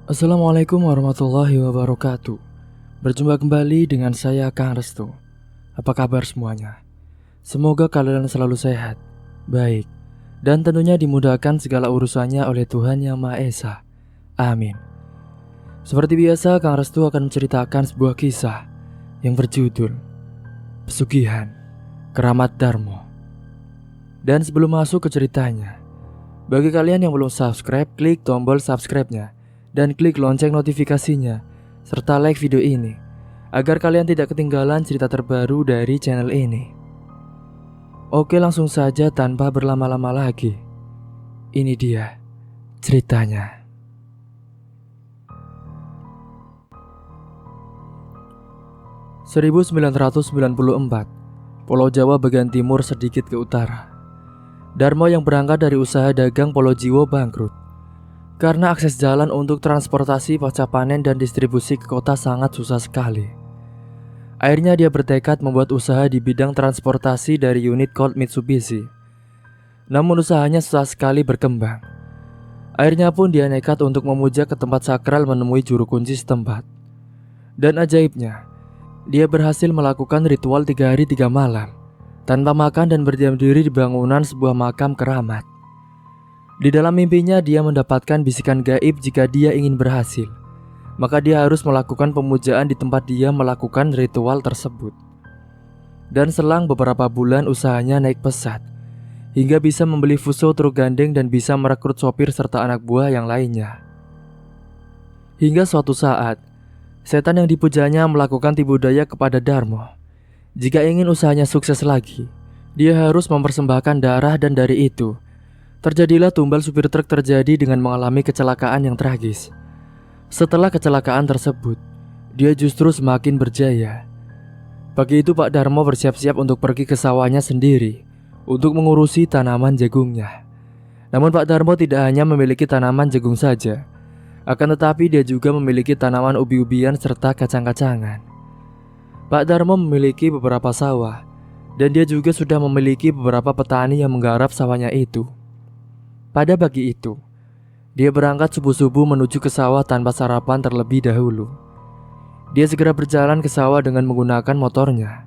Assalamualaikum warahmatullahi wabarakatuh. Berjumpa kembali dengan saya Kang Restu. Apa kabar semuanya? Semoga kalian selalu sehat, baik, dan tentunya dimudahkan segala urusannya oleh Tuhan Yang Maha Esa. Amin. Seperti biasa, Kang Restu akan menceritakan sebuah kisah yang berjudul Pesugihan Keramat Darmo. Dan sebelum masuk ke ceritanya, bagi kalian yang belum subscribe, klik tombol subscribe-nya dan klik lonceng notifikasinya, serta like video ini agar kalian tidak ketinggalan cerita terbaru dari channel ini. Oke, langsung saja tanpa berlama-lama lagi. Ini dia ceritanya. (1994) Pulau Jawa bagian timur sedikit ke utara. Darmo yang berangkat dari usaha dagang Pulau Jiwo bangkrut karena akses jalan untuk transportasi pasca panen dan distribusi ke kota sangat susah sekali. Akhirnya dia bertekad membuat usaha di bidang transportasi dari unit Colt Mitsubishi. Namun usahanya susah sekali berkembang. Akhirnya pun dia nekat untuk memuja ke tempat sakral menemui juru kunci setempat. Dan ajaibnya, dia berhasil melakukan ritual 3 hari 3 malam tanpa makan dan berdiam diri di bangunan sebuah makam keramat. Di dalam mimpinya dia mendapatkan bisikan gaib jika dia ingin berhasil, maka dia harus melakukan pemujaan di tempat dia melakukan ritual tersebut. Dan selang beberapa bulan usahanya naik pesat, hingga bisa membeli fuso truk gandeng dan bisa merekrut sopir serta anak buah yang lainnya. Hingga suatu saat, setan yang dipujanya melakukan tipu daya kepada Darmo. Jika ingin usahanya sukses lagi, dia harus mempersembahkan darah, dan dari itu terjadilah tumbal supir truk terjadi dengan mengalami kecelakaan yang tragis. Setelah kecelakaan tersebut, dia justru semakin berjaya. Pagi itu Pak Darmo bersiap-siap untuk pergi ke sawahnya sendiri untuk mengurusi tanaman jagungnya. Namun Pak Darmo tidak hanya memiliki tanaman jagung saja, akan tetapi dia juga memiliki tanaman ubi-ubian serta kacang-kacangan. Pak Darmo memiliki beberapa sawah, dan dia juga sudah memiliki beberapa petani yang menggarap sawahnya itu. Pada pagi itu, dia berangkat subuh-subuh menuju ke sawah tanpa sarapan terlebih dahulu. Dia segera berjalan ke sawah dengan menggunakan motornya,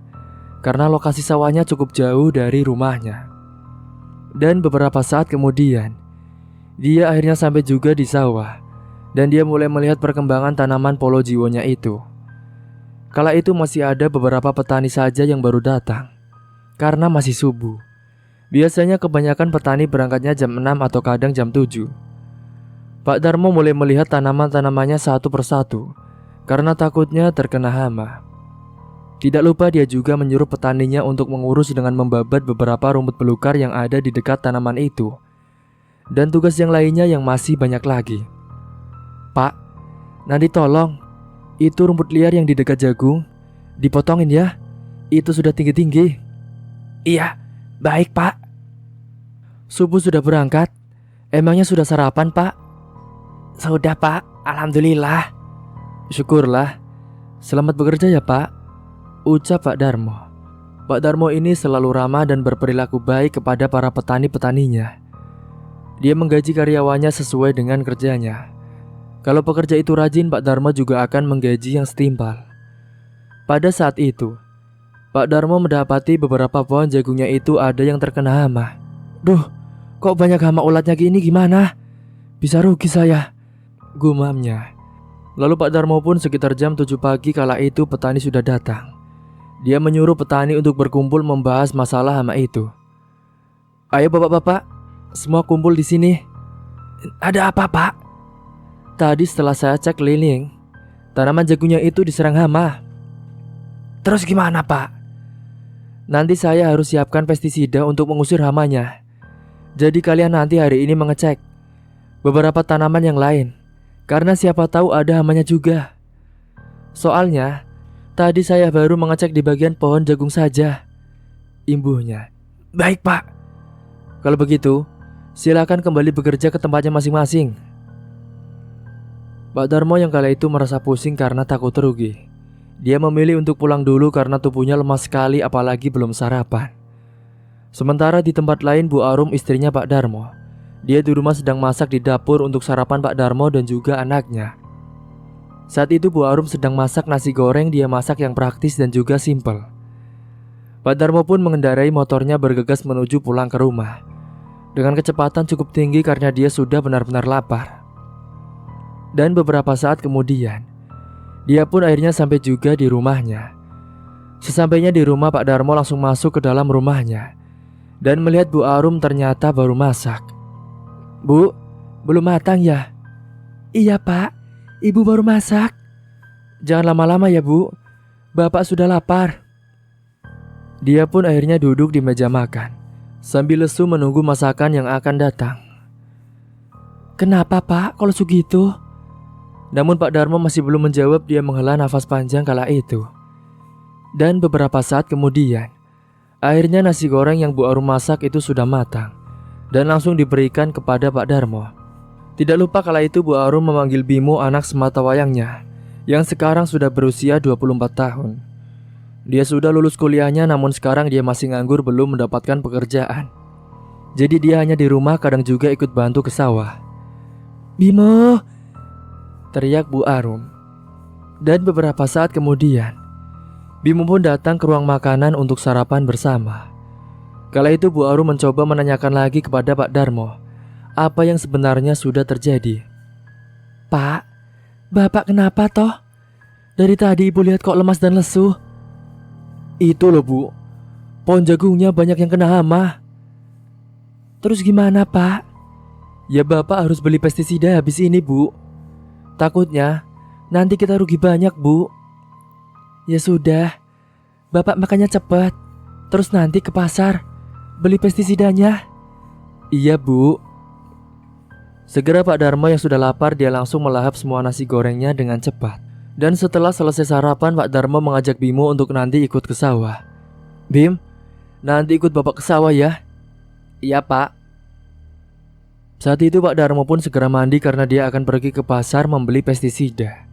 karena lokasi sawahnya cukup jauh dari rumahnya. Dan beberapa saat kemudian, dia akhirnya sampai juga di sawah, dan dia mulai melihat perkembangan tanaman Pulau Jiwonya itu. Kala itu masih ada beberapa petani saja yang baru datang, karena masih subuh. Biasanya kebanyakan petani berangkatnya jam 6 atau kadang jam 7. Pak Darmo mulai melihat tanaman-tanamannya satu persatu, karena takutnya terkena hama. Tidak lupa dia juga menyuruh petaninya untuk mengurus dengan membabat beberapa rumput belukar yang ada di dekat tanaman itu. Dan tugas yang lainnya yang masih banyak lagi. "Pak, nanti tolong itu rumput liar yang di dekat jagung dipotongin ya. Itu sudah tinggi-tinggi." "Iya, baik Pak." "Subuh sudah berangkat? Emangnya sudah sarapan Pak?" "Sudah Pak, alhamdulillah." "Syukurlah. Selamat bekerja ya Pak," ucap Pak Darmo. Pak Darmo ini selalu ramah dan berperilaku baik kepada para petani-petaninya. Dia menggaji karyawannya sesuai dengan kerjanya. Kalau pekerja itu rajin, Pak Darmo juga akan menggaji yang setimpal. Pada saat itu, Pak Darmo mendapati beberapa pohon jagungnya itu ada yang terkena hama. "Duh, kok banyak hama ulatnya gini, gimana? Bisa rugi saya," gumamnya. Lalu Pak Darmo pun sekitar jam 7 pagi kala itu petani sudah datang. Dia menyuruh petani untuk berkumpul membahas masalah hama itu. "Ayo bapak-bapak, semua kumpul di sini." "Ada apa Pak?" "Tadi setelah saya cek keliling, tanaman jagungnya itu diserang hama." "Terus gimana Pak?" "Nanti saya harus siapkan pestisida untuk mengusir hamanya. Jadi kalian nanti hari ini mengecek beberapa tanaman yang lain, karena siapa tahu ada hamanya juga. Soalnya tadi saya baru mengecek di bagian pohon jagung saja," imbuhnya. "Baik Pak. Kalau begitu, silakan kembali bekerja ke tempatnya masing-masing." Pak Darmo yang kala itu merasa pusing karena takut rugi. Dia memilih untuk pulang dulu karena tubuhnya lemah sekali, apalagi belum sarapan. Sementara di tempat lain, Bu Arum, istrinya Pak Darmo, dia di rumah sedang masak di dapur untuk sarapan Pak Darmo dan juga anaknya. Saat itu Bu Arum sedang masak nasi goreng. Dia masak yang praktis dan juga simpel. Pak Darmo pun mengendarai motornya bergegas menuju pulang ke rumah dengan kecepatan cukup tinggi karena dia sudah benar-benar lapar. Dan beberapa saat kemudian, dia pun akhirnya sampai juga di rumahnya. Sesampainya di rumah, Pak Darmo langsung masuk ke dalam rumahnya dan melihat Bu Arum ternyata baru masak. "Bu, belum matang ya?" "Iya Pak, Ibu baru masak." "Jangan lama-lama ya Bu, Bapak sudah lapar." Dia pun akhirnya duduk di meja makan sambil lesu menunggu masakan yang akan datang. "Kenapa Pak, kalau segitu?" Namun Pak Darmo masih belum menjawab. Dia menghela nafas panjang kala itu. Dan beberapa saat kemudian, akhirnya nasi goreng yang Bu Arum masak itu sudah matang dan langsung diberikan kepada Pak Darmo. Tidak lupa kala itu Bu Arum memanggil Bimo, anak sematawayangnya, yang sekarang sudah berusia 24 tahun. Dia sudah lulus kuliahnya, namun sekarang dia masih nganggur, belum mendapatkan pekerjaan. Jadi dia hanya di rumah, kadang juga ikut bantu ke sawah. "Bimo!" teriak Bu Arum. Dan beberapa saat kemudian, Bimo pun datang ke ruang makanan untuk sarapan bersama. Kala itu Bu Arum mencoba menanyakan lagi kepada Pak Darmo apa yang sebenarnya sudah terjadi. "Pak, Bapak kenapa toh? Dari tadi Ibu lihat kok lemas dan lesu." "Itu loh Bu, pohon jagungnya banyak yang kena hama." "Terus gimana Pak?" "Ya Bapak harus beli pestisida habis ini Bu. Takutnya nanti kita rugi banyak Bu." "Ya sudah, Bapak makannya cepat, terus nanti ke pasar beli pestisidanya." "Iya Bu." Segera Pak Darmo yang sudah lapar, dia langsung melahap semua nasi gorengnya dengan cepat. Dan setelah selesai sarapan, Pak Darmo mengajak Bimo untuk nanti ikut ke sawah. "Bim, nanti ikut Bapak ke sawah ya." "Iya Pak." Saat itu Pak Darmo pun segera mandi karena dia akan pergi ke pasar membeli pestisida.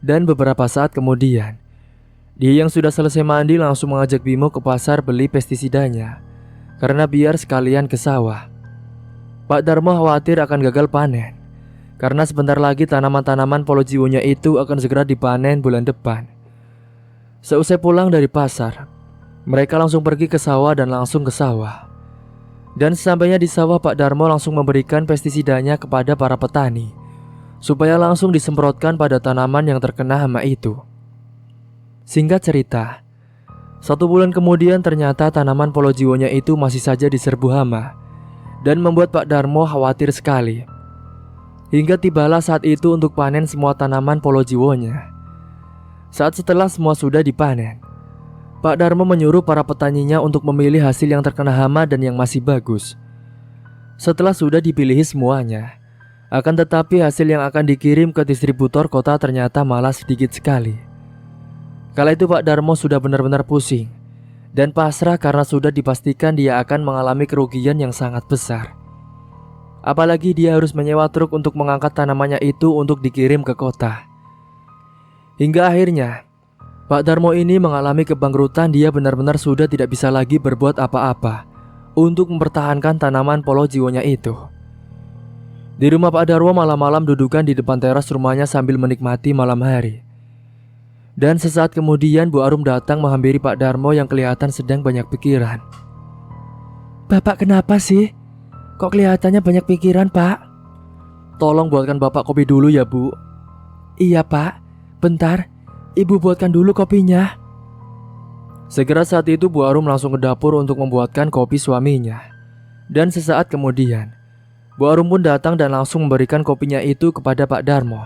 Dan beberapa saat kemudian, dia yang sudah selesai mandi langsung mengajak Bimo ke pasar beli pestisidanya, karena biar sekalian ke sawah. Pak Darmo khawatir akan gagal panen, karena sebentar lagi tanaman-tanaman Polojiwonya itu akan segera dipanen bulan depan. Seusai pulang dari pasar, mereka langsung pergi ke sawah dan langsung ke sawah. Dan sesampainya di sawah, Pak Darmo langsung memberikan pestisidanya kepada para petani, supaya langsung disemprotkan pada tanaman yang terkena hama itu. Singkat cerita, 1 bulan kemudian ternyata tanaman Polojiwonya itu masih saja diserbu hama, dan membuat Pak Darmo khawatir sekali. Hingga tibalah saat itu untuk panen semua tanaman Polojiwonya. Saat setelah semua sudah dipanen, Pak Darmo menyuruh para petaninya untuk memilih hasil yang terkena hama dan yang masih bagus. Setelah sudah dipilih semuanya, akan tetapi hasil yang akan dikirim ke distributor kota ternyata malah sedikit sekali. Kala itu Pak Darmo sudah benar-benar pusing dan pasrah karena sudah dipastikan dia akan mengalami kerugian yang sangat besar. Apalagi dia harus menyewa truk untuk mengangkat tanamannya itu untuk dikirim ke kota. Hingga akhirnya Pak Darmo ini mengalami kebangkrutan. Dia benar-benar sudah tidak bisa lagi berbuat apa-apa untuk mempertahankan tanaman Polojiwonya itu. Di rumah Pak Darmo malam-malam dudukan di depan teras rumahnya sambil menikmati malam hari. Dan sesaat kemudian Bu Arum datang menghampiri Pak Darmo yang kelihatan sedang banyak pikiran. "Bapak kenapa sih? Kok kelihatannya banyak pikiran Pak?" "Tolong buatkan Bapak kopi dulu ya Bu." "Iya Pak, bentar, Ibu buatkan dulu kopinya." Segera saat itu Bu Arum langsung ke dapur untuk membuatkan kopi suaminya. Dan sesaat kemudian, Bu Arum pun datang dan langsung memberikan kopinya itu kepada Pak Darmo.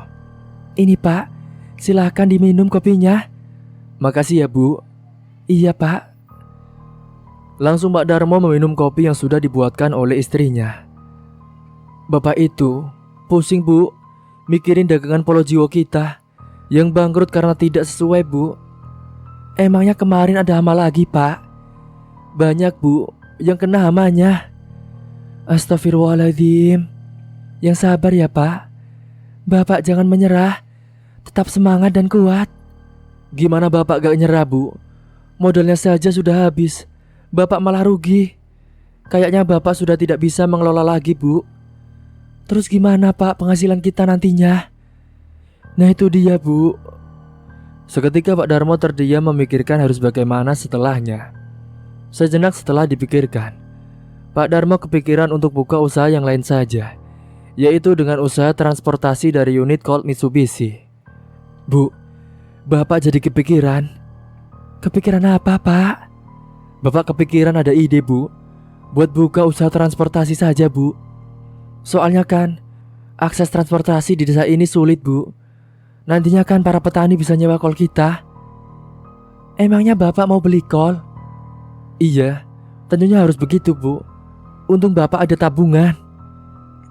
"Ini Pak, silahkan diminum kopinya." "Makasih ya Bu." "Iya Pak." Langsung Pak Darmo meminum kopi yang sudah dibuatkan oleh istrinya. "Bapak itu pusing Bu, mikirin dagangan Polojiwo kita yang bangkrut karena tidak sesuai Bu." "Emangnya kemarin ada hama lagi Pak?" "Banyak Bu yang kena hamanya." "Astagfirullahaladzim. Yang sabar ya Pak. Bapak jangan menyerah, tetap semangat dan kuat." "Gimana Bapak gak nyerah Bu? Modalnya saja sudah habis, Bapak malah rugi. Kayaknya Bapak sudah tidak bisa mengelola lagi Bu." "Terus gimana Pak penghasilan kita nantinya?" Nah itu dia, Bu. Seketika Pak Darmo terdiam memikirkan harus bagaimana setelahnya. Sejenak setelah dipikirkan, Pak Darmo kepikiran untuk buka usaha yang lain saja, yaitu dengan usaha transportasi dari unit Colt Mitsubishi. Bu, Bapak jadi kepikiran. Kepikiran apa, Pak? Bapak kepikiran ada ide, Bu, buat buka usaha transportasi saja, Bu. Soalnya kan akses transportasi di desa ini sulit, Bu. Nantinya kan para petani bisa nyewa kol kita. Emangnya Bapak mau beli kol? Iya, tentunya harus begitu, Bu. Untung Bapak ada tabungan.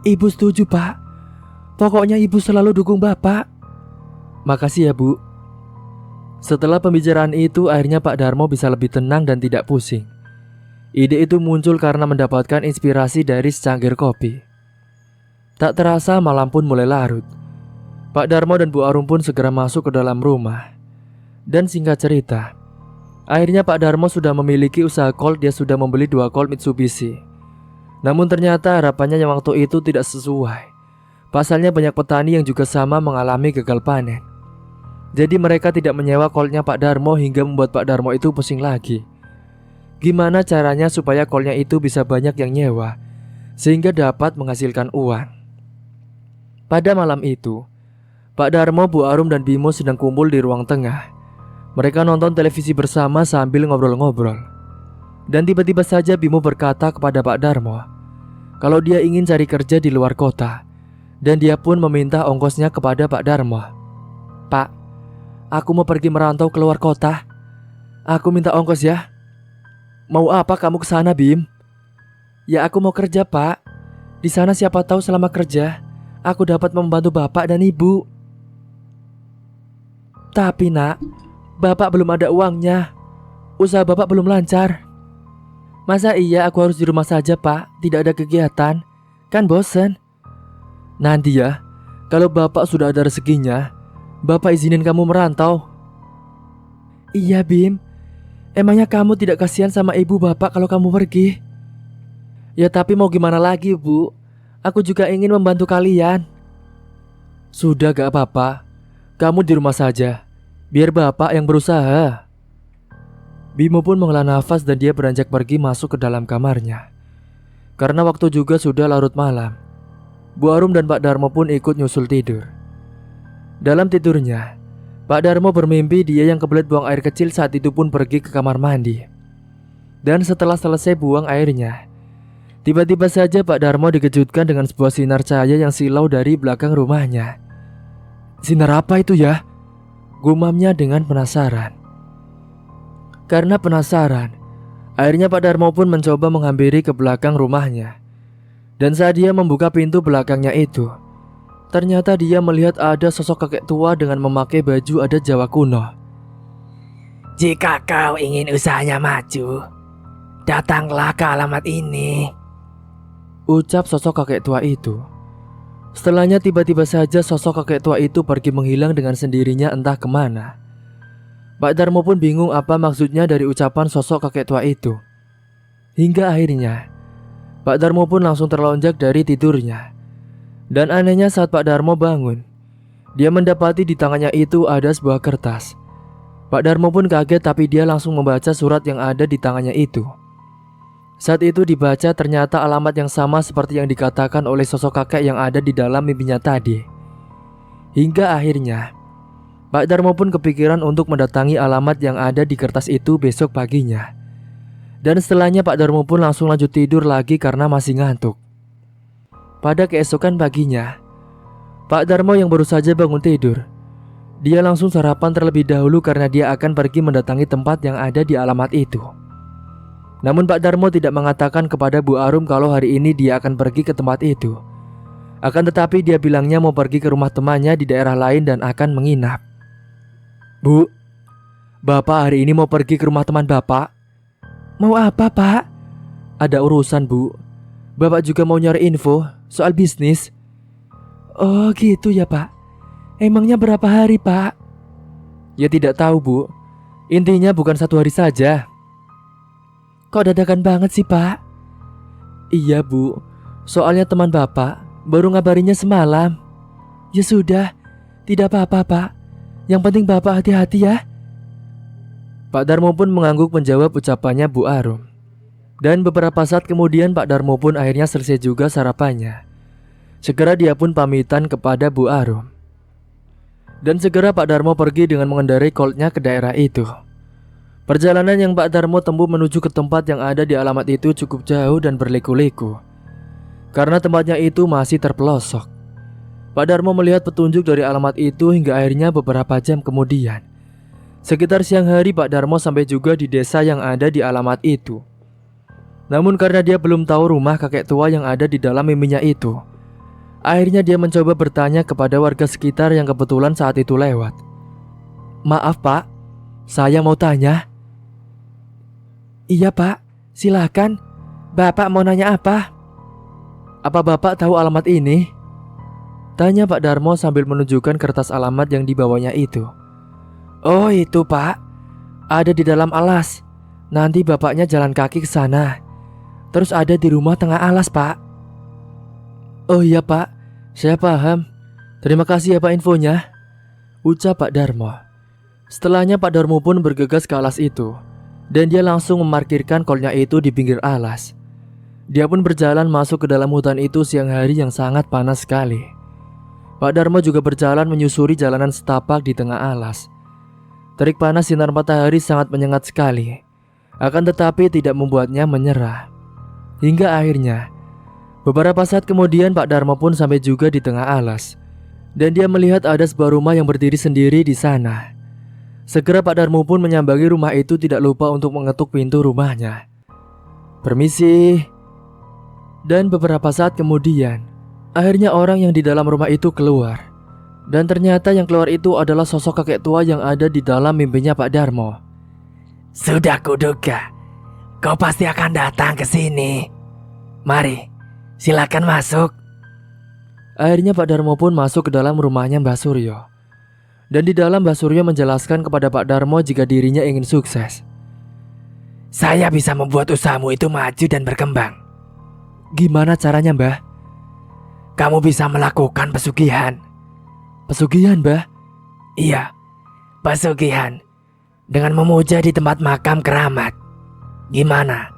Ibu setuju, Pak. Pokoknya Ibu selalu dukung Bapak. Makasih ya, Bu. Setelah pembicaraan itu, akhirnya Pak Darmo bisa lebih tenang dan tidak pusing. Ide itu muncul karena mendapatkan inspirasi dari secangkir kopi. Tak terasa malam pun mulai larut. Pak Darmo dan Bu Arum pun segera masuk ke dalam rumah. Dan singkat cerita, akhirnya Pak Darmo sudah memiliki usaha Colt. Dia sudah membeli 2 Colt Mitsubishi. Namun ternyata harapannya yang waktu itu tidak sesuai. Pasalnya banyak petani yang juga sama mengalami gagal panen. Jadi mereka tidak menyewa Coltnya Pak Darmo hingga membuat Pak Darmo itu pusing lagi. Gimana caranya supaya Coltnya itu bisa banyak yang nyewa sehingga dapat menghasilkan uang. Pada malam itu, Pak Darmo, Bu Arum, dan Bimo sedang kumpul di ruang tengah. Mereka nonton televisi bersama sambil ngobrol-ngobrol. Dan tiba-tiba saja Bimo berkata kepada Pak Darmo kalau dia ingin cari kerja di luar kota. Dan dia pun meminta ongkosnya kepada Pak Darmo. Pak, aku mau pergi merantau ke luar kota. Aku minta ongkos ya. Mau apa kamu ke sana, Bim? Ya aku mau kerja, Pak. Di sana siapa tahu selama kerja aku dapat membantu Bapak dan Ibu. Tapi nak, Bapak belum ada uangnya. Usaha Bapak belum lancar. Masa iya aku harus di rumah saja, Pak? Tidak ada kegiatan. Kan bosen. Nanti ya, kalau Bapak sudah ada rezekinya, Bapak izinin kamu merantau. Iya, Bim. Emangnya kamu tidak kasihan sama ibu Bapak kalau kamu pergi? Ya tapi mau gimana lagi, Bu? Aku juga ingin membantu kalian. Sudah gak apa-apa. Kamu di rumah saja, biar Bapak yang berusaha. Bimo pun menghela nafas dan dia beranjak pergi masuk ke dalam kamarnya. Karena waktu juga sudah larut malam, Bu Arum dan Pak Darmo pun ikut nyusul tidur. Dalam tidurnya, Pak Darmo bermimpi dia yang kebelet buang air kecil saat itu pun pergi ke kamar mandi. Dan setelah selesai buang airnya, tiba-tiba saja Pak Darmo dikejutkan dengan sebuah sinar cahaya yang silau dari belakang rumahnya. Sinar apa itu ya? Gumamnya dengan penasaran. Karena penasaran, akhirnya Pak Darmo pun mencoba menghampiri ke belakang rumahnya. Dan saat dia membuka pintu belakangnya itu, ternyata dia melihat ada sosok kakek tua dengan memakai baju adat Jawa kuno. Jika kau ingin usahanya maju, datanglah ke alamat ini, ucap sosok kakek tua itu. Setelahnya tiba-tiba saja sosok kakek tua itu pergi menghilang dengan sendirinya entah kemana. Pak Darmo pun bingung apa maksudnya dari ucapan sosok kakek tua itu. Hingga akhirnya Pak Darmo pun langsung terlonjak dari tidurnya. Dan anehnya saat Pak Darmo bangun, dia mendapati di tangannya itu ada sebuah kertas. Pak Darmo pun kaget tapi dia langsung membaca surat yang ada di tangannya itu. Saat itu dibaca ternyata alamat yang sama seperti yang dikatakan oleh sosok kakek yang ada di dalam mimpinya tadi. Hingga akhirnya Pak Darmo pun kepikiran untuk mendatangi alamat yang ada di kertas itu besok paginya. Dan setelahnya Pak Darmo pun langsung lanjut tidur lagi karena masih ngantuk. Pada keesokan paginya, Pak Darmo yang baru saja bangun tidur, dia langsung sarapan terlebih dahulu karena dia akan pergi mendatangi tempat yang ada di alamat itu. Namun Pak Darmo tidak mengatakan kepada Bu Arum kalau hari ini dia akan pergi ke tempat itu. Akan tetapi dia bilangnya mau pergi ke rumah temannya di daerah lain dan akan menginap. Bu, Bapak hari ini mau pergi ke rumah teman Bapak. Mau apa, Pak? Ada urusan, Bu. Bapak juga mau nyari info soal bisnis. Oh gitu ya, Pak. Emangnya berapa hari, Pak? Ya tidak tahu, Bu. Intinya bukan 1 hari saja. Kok dadakan banget sih, Pak? Iya, Bu. Soalnya teman Bapak baru ngabarinya semalam. Ya sudah, Tidak apa-apa, Pak. Yang penting Bapak hati-hati ya. Pak Darmo pun mengangguk menjawab ucapannya Bu Arum. Dan beberapa saat kemudian Pak Darmo pun akhirnya selesai juga sarapannya. Segera dia pun pamitan kepada Bu Arum. Dan segera Pak Darmo pergi dengan mengendarai Coltnya ke daerah itu. Perjalanan yang Pak Darmo tempuh menuju ke tempat yang ada di alamat itu cukup jauh dan berliku-liku. Karena tempatnya itu masih terpelosok. Pak Darmo melihat petunjuk dari alamat itu hingga akhirnya beberapa jam kemudian. Sekitar siang hari Pak Darmo sampai juga di desa yang ada di alamat itu. Namun karena dia belum tahu rumah kakek tua yang ada di dalam mimpinya itu, akhirnya dia mencoba bertanya kepada warga sekitar yang kebetulan saat itu lewat. Maaf Pak, saya mau tanya. Iya Pak, silakan. Bapak mau nanya apa? Apa Bapak tahu alamat ini? Tanya Pak Darmo sambil menunjukkan kertas alamat yang dibawanya itu. Oh itu Pak, ada di dalam alas. Nanti Bapaknya jalan kaki ke sana. Terus ada di rumah tengah alas Pak. Oh iya Pak, saya paham. Terima kasih ya Pak infonya, ucap Pak Darmo. Setelahnya Pak Darmo pun bergegas ke alas itu. Dan dia langsung memarkirkan Coltnya itu di pinggir alas. Dia pun berjalan masuk ke dalam hutan itu siang hari yang sangat panas sekali. Pak Darmo juga berjalan menyusuri jalanan setapak di tengah alas. Terik panas sinar matahari sangat menyengat sekali. Akan tetapi tidak membuatnya menyerah. Hingga akhirnya beberapa saat kemudian Pak Darmo pun sampai juga di tengah alas. Dan dia melihat ada sebuah rumah yang berdiri sendiri di sana. Segera Pak Darmo pun menyambangi rumah itu tidak lupa untuk mengetuk pintu rumahnya. Permisi. Dan beberapa saat kemudian akhirnya orang yang di dalam rumah itu keluar. Dan ternyata yang keluar itu adalah sosok kakek tua yang ada di dalam mimpinya Pak Darmo. Sudah kuduga, kau pasti akan datang ke sini. Mari, silakan masuk. Akhirnya Pak Darmo pun masuk ke dalam rumahnya Mbah Suryo. Dan di dalam Mbah Suryo menjelaskan kepada Pak Darmo jika dirinya ingin sukses. Saya bisa membuat usahamu itu maju dan berkembang. Gimana caranya Mbah? Kamu bisa melakukan pesugihan. Pesugihan Mbah? Iya, pesugihan. Dengan memuja di tempat makam keramat. Gimana?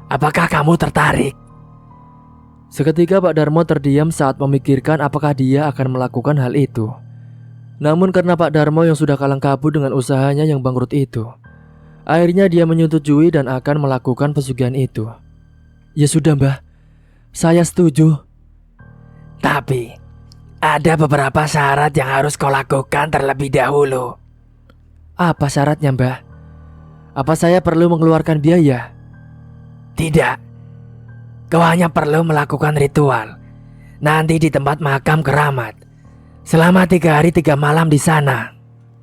Apakah kamu tertarik? Seketika Pak Darmo terdiam saat memikirkan apakah dia akan melakukan hal itu. Namun karena Pak Darmo yang sudah kalang kabut dengan usahanya yang bangkrut itu, akhirnya dia menyetujui dan akan melakukan pesugihan itu. Ya sudah Mbah, saya setuju. Tapi ada beberapa syarat yang harus kau lakukan terlebih dahulu. Apa syaratnya Mbah? Apa saya perlu mengeluarkan biaya? Tidak. Kau hanya perlu melakukan ritual nanti di tempat makam keramat selama 3 hari 3 malam di sana.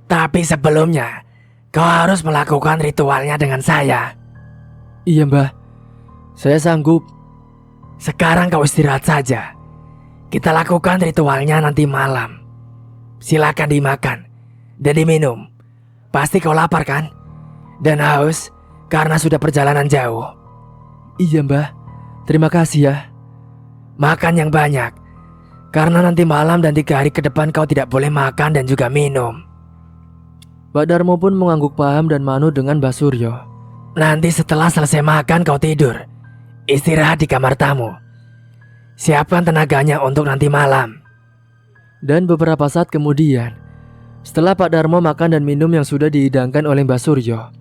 Tapi sebelumnya kau harus melakukan ritualnya dengan saya. Iya Mbah, saya sanggup. Sekarang kau istirahat saja. Kita lakukan ritualnya nanti malam. Silakan dimakan dan diminum. Pasti kau lapar kan? Dan haus karena sudah perjalanan jauh. Iya Mbah, terima kasih ya. Makan yang banyak, karena nanti malam dan 3 hari ke depan kau tidak boleh makan dan juga minum. Pak Darmo pun mengangguk paham dan manut dengan Mbah Suryo. Nanti setelah selesai makan kau tidur. Istirahat di kamar tamu. Siapkan tenaganya untuk nanti malam. Dan beberapa saat kemudian, setelah Pak Darmo makan dan minum yang sudah dihidangkan oleh Mbah Suryo,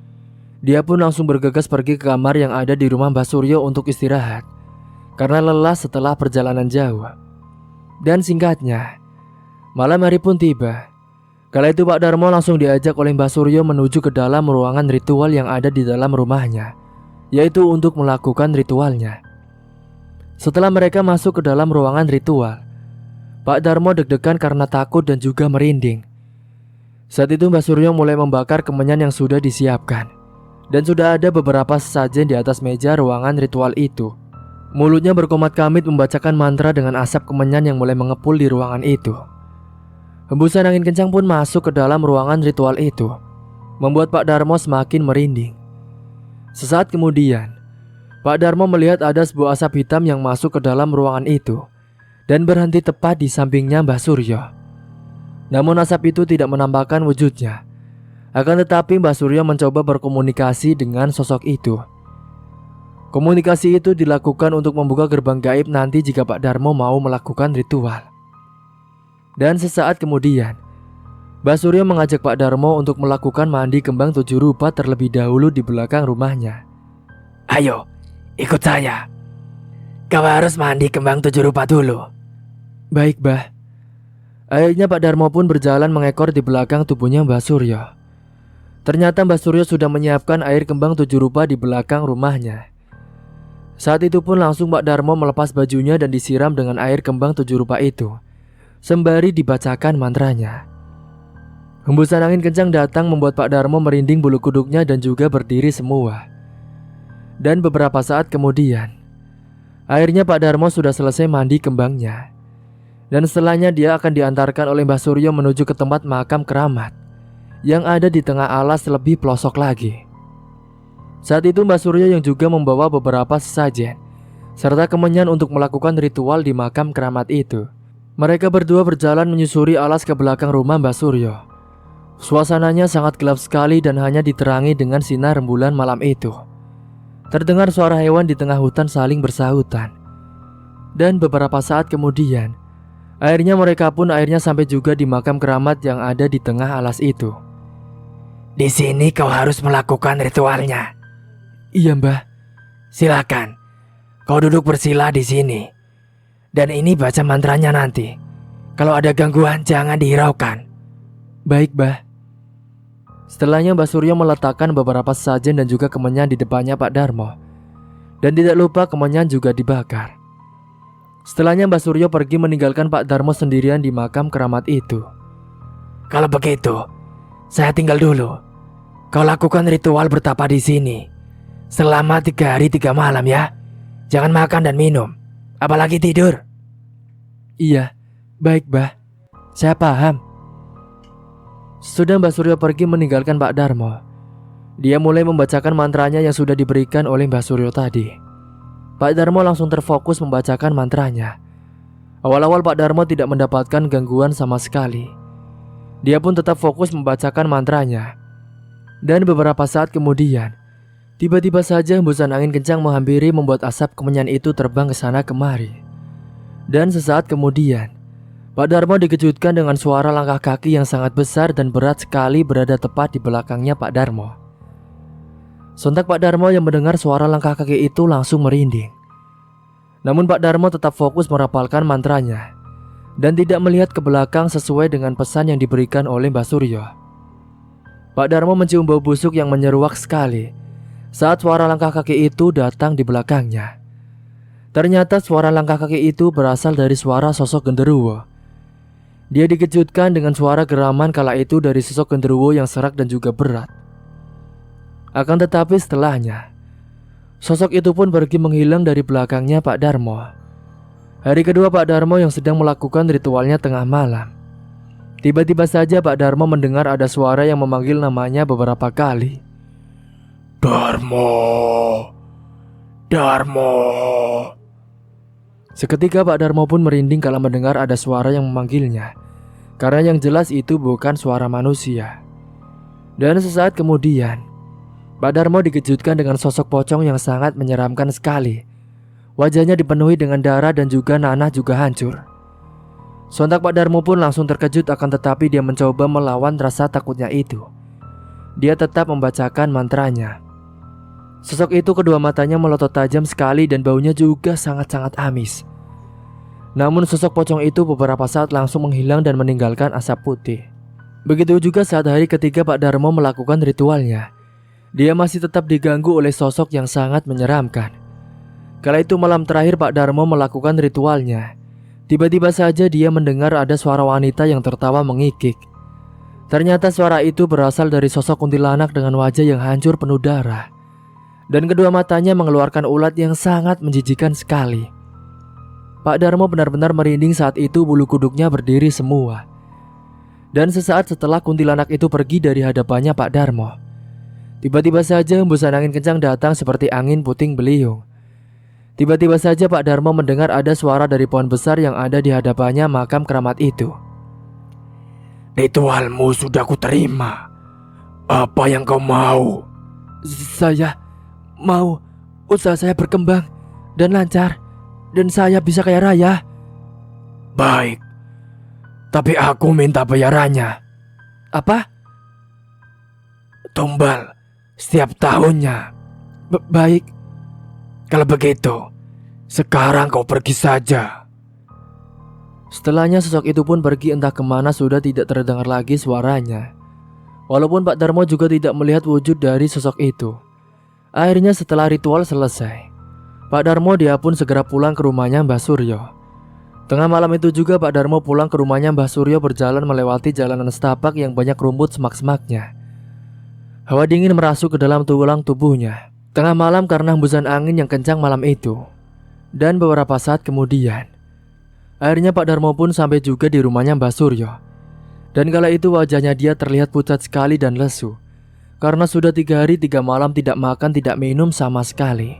dia pun langsung bergegas pergi ke kamar yang ada di rumah Mbah Suryo untuk istirahat. Karena lelah setelah perjalanan jauh. Dan singkatnya, malam hari pun tiba. Kala itu Pak Darmo langsung diajak oleh Mbah Suryo menuju ke dalam ruangan ritual yang ada di dalam rumahnya, yaitu untuk melakukan ritualnya. Setelah mereka masuk ke dalam ruangan ritual, Pak Darmo deg-degan karena takut dan juga merinding. Saat itu Mbah Suryo mulai membakar kemenyan yang sudah disiapkan. Dan sudah ada beberapa sesajen di atas meja ruangan ritual itu. Mulutnya berkomat-kamit membacakan mantra dengan asap kemenyan yang mulai mengepul di ruangan itu. Hembusan angin kencang pun masuk ke dalam ruangan ritual itu, membuat Pak Darmo semakin merinding. Sesaat kemudian, Pak Darmo melihat ada sebuah asap hitam yang masuk ke dalam ruangan itu dan berhenti tepat di sampingnya Mbah Suryo. Namun asap itu tidak menampakkan wujudnya. Akan tetapi Mbah Suryo mencoba berkomunikasi dengan sosok itu. Komunikasi itu dilakukan untuk membuka gerbang gaib nanti jika Pak Darmo mau melakukan ritual. Dan sesaat kemudian, Mbah Suryo mengajak Pak Darmo untuk melakukan mandi kembang 7 rupa terlebih dahulu di belakang rumahnya. Ayo, ikut saya. Kau harus mandi kembang 7 rupa dulu. Baik, Mbah. Akhirnya Pak Darmo pun berjalan mengekor di belakang tubuhnya Mbah Suryo. Ternyata Mbah Suryo sudah menyiapkan air kembang 7 rupa di belakang rumahnya. Saat itu pun langsung Pak Darmo melepas bajunya dan disiram dengan air kembang 7 rupa itu, sembari dibacakan mantranya. Hembusan angin kencang datang membuat Pak Darmo merinding bulu kuduknya dan juga berdiri semua. Dan beberapa saat kemudian, akhirnya Pak Darmo sudah selesai mandi kembangnya. Dan setelahnya dia akan diantarkan oleh Mbah Suryo menuju ke tempat makam keramat yang ada di tengah alas lebih pelosok lagi. Saat itu Mbah Suryo yang juga membawa beberapa sesajen serta kemenyan untuk melakukan ritual di makam keramat itu. Mereka berdua berjalan menyusuri alas ke belakang rumah Mbah Suryo. Suasananya sangat gelap sekali dan hanya diterangi dengan sinar rembulan malam itu. Terdengar suara hewan di tengah hutan saling bersahutan. Dan beberapa saat kemudian, akhirnya mereka pun sampai juga di makam keramat yang ada di tengah alas itu. Di sini kau harus melakukan ritualnya. Iya, Mbah. Silakan. Kau duduk bersila di sini. Dan ini baca mantranya nanti. Kalau ada gangguan jangan dihiraukan. Baik, Mbah. Setelahnya Mbah Suryo meletakkan beberapa sesajen dan juga kemenyan di depannya Pak Darmo. Dan tidak lupa kemenyan juga dibakar. Setelahnya Mbah Suryo pergi meninggalkan Pak Darmo sendirian di makam keramat itu. Kalau begitu, saya tinggal dulu. Kau lakukan ritual bertapa di sini selama 3 hari 3 malam ya. Jangan makan dan minum, apalagi tidur. Iya, baik, Mbah. Saya paham. Sudah Mbah Suryo pergi meninggalkan Pak Darmo, dia mulai membacakan mantranya yang sudah diberikan oleh Mbah Suryo tadi. Pak Darmo langsung terfokus membacakan mantranya. Awal-awal Pak Darmo tidak mendapatkan gangguan sama sekali. Dia pun tetap fokus membacakan mantranya. Dan beberapa saat kemudian, tiba-tiba saja hembusan angin kencang menghampiri membuat asap kemenyan itu terbang ke sana kemari. Dan sesaat kemudian, Pak Darmo dikejutkan dengan suara langkah kaki yang sangat besar dan berat sekali berada tepat di belakangnya Pak Darmo. Sontak Pak Darmo yang mendengar suara langkah kaki itu langsung merinding. Namun Pak Darmo tetap fokus merapalkan mantranya dan tidak melihat ke belakang sesuai dengan pesan yang diberikan oleh Mbah Suryo. Pak Darmo mencium bau busuk yang menyeruak sekali saat suara langkah kaki itu datang di belakangnya. Ternyata suara langkah kaki itu berasal dari suara sosok genderuwo. Dia dikejutkan dengan suara geraman kala itu dari sosok genderuwo yang serak dan juga berat. Akan tetapi setelahnya, sosok itu pun pergi menghilang dari belakangnya Pak Darmo. Hari kedua Pak Darmo yang sedang melakukan ritualnya tengah malam. Tiba-tiba saja Pak Darmo mendengar ada suara yang memanggil namanya beberapa kali. Darmo, Darmo. Seketika Pak Darmo pun merinding kala mendengar ada suara yang memanggilnya, karena yang jelas itu bukan suara manusia. Dan sesaat kemudian, Pak Darmo dikejutkan dengan sosok pocong yang sangat menyeramkan sekali. Wajahnya dipenuhi dengan darah dan juga nanah juga hancur. Sontak Pak Darmo pun langsung terkejut, akan tetapi dia mencoba melawan rasa takutnya itu. Dia tetap membacakan mantranya. Sosok itu kedua matanya melotot tajam sekali dan baunya juga sangat-sangat amis. Namun sosok pocong itu beberapa saat langsung menghilang dan meninggalkan asap putih. Begitu juga saat hari ketiga Pak Darmo melakukan ritualnya. Dia masih tetap diganggu oleh sosok yang sangat menyeramkan. Kala itu malam terakhir Pak Darmo melakukan ritualnya, tiba-tiba saja dia mendengar ada suara wanita yang tertawa mengikik. Ternyata suara itu berasal dari sosok kuntilanak dengan wajah yang hancur penuh darah. Dan kedua matanya mengeluarkan ulat yang sangat menjijikan sekali. Pak Darmo benar-benar merinding saat itu, bulu kuduknya berdiri semua. Dan sesaat setelah kuntilanak itu pergi dari hadapannya Pak Darmo, tiba-tiba saja hembusan angin kencang datang seperti angin puting beliung. Tiba-tiba saja Pak Darmo mendengar ada suara dari pohon besar yang ada di hadapannya makam keramat itu. Ritualmu sudah kuterima. Apa yang kau mau? Saya mau usaha saya berkembang dan lancar, dan saya bisa kaya raya. Baik, tapi aku minta bayarannya. Apa? Tumbal setiap tahunnya. Baik. Kalau begitu, sekarang kau pergi saja. Setelahnya sosok itu pun pergi entah kemana, sudah tidak terdengar lagi suaranya. Walaupun Pak Darmo juga tidak melihat wujud dari sosok itu. Akhirnya setelah ritual selesai, Pak Darmo dia pun segera pulang ke rumahnya Mbah Suryo. Tengah malam itu juga Pak Darmo pulang ke rumahnya Mbah Suryo berjalan melewati jalanan setapak yang banyak rumput semak-semaknya. Hawa dingin merasuk ke dalam tulang tubuhnya. Tengah malam karena hembusan angin yang kencang malam itu. Dan beberapa saat kemudian, akhirnya Pak Darmo pun sampai juga di rumahnya Mbah Suryo. Dan kala itu wajahnya dia terlihat pucat sekali dan lesu, karena sudah 3 hari 3 malam tidak makan tidak minum sama sekali.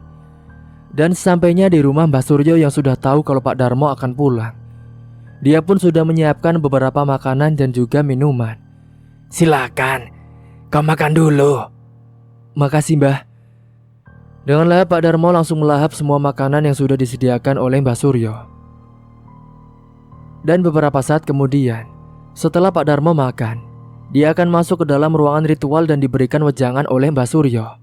Dan sesampainya di rumah Mbah Suryo yang sudah tahu kalau Pak Darmo akan pulang, dia pun sudah menyiapkan beberapa makanan dan juga minuman. Silakan, kau makan dulu. Makasih Mbah. Dengan lahap Pak Darmo langsung melahap semua makanan yang sudah disediakan oleh Mbah Suryo. Dan beberapa saat kemudian, setelah Pak Darmo makan, dia akan masuk ke dalam ruangan ritual dan diberikan wejangan oleh Mbah Suryo.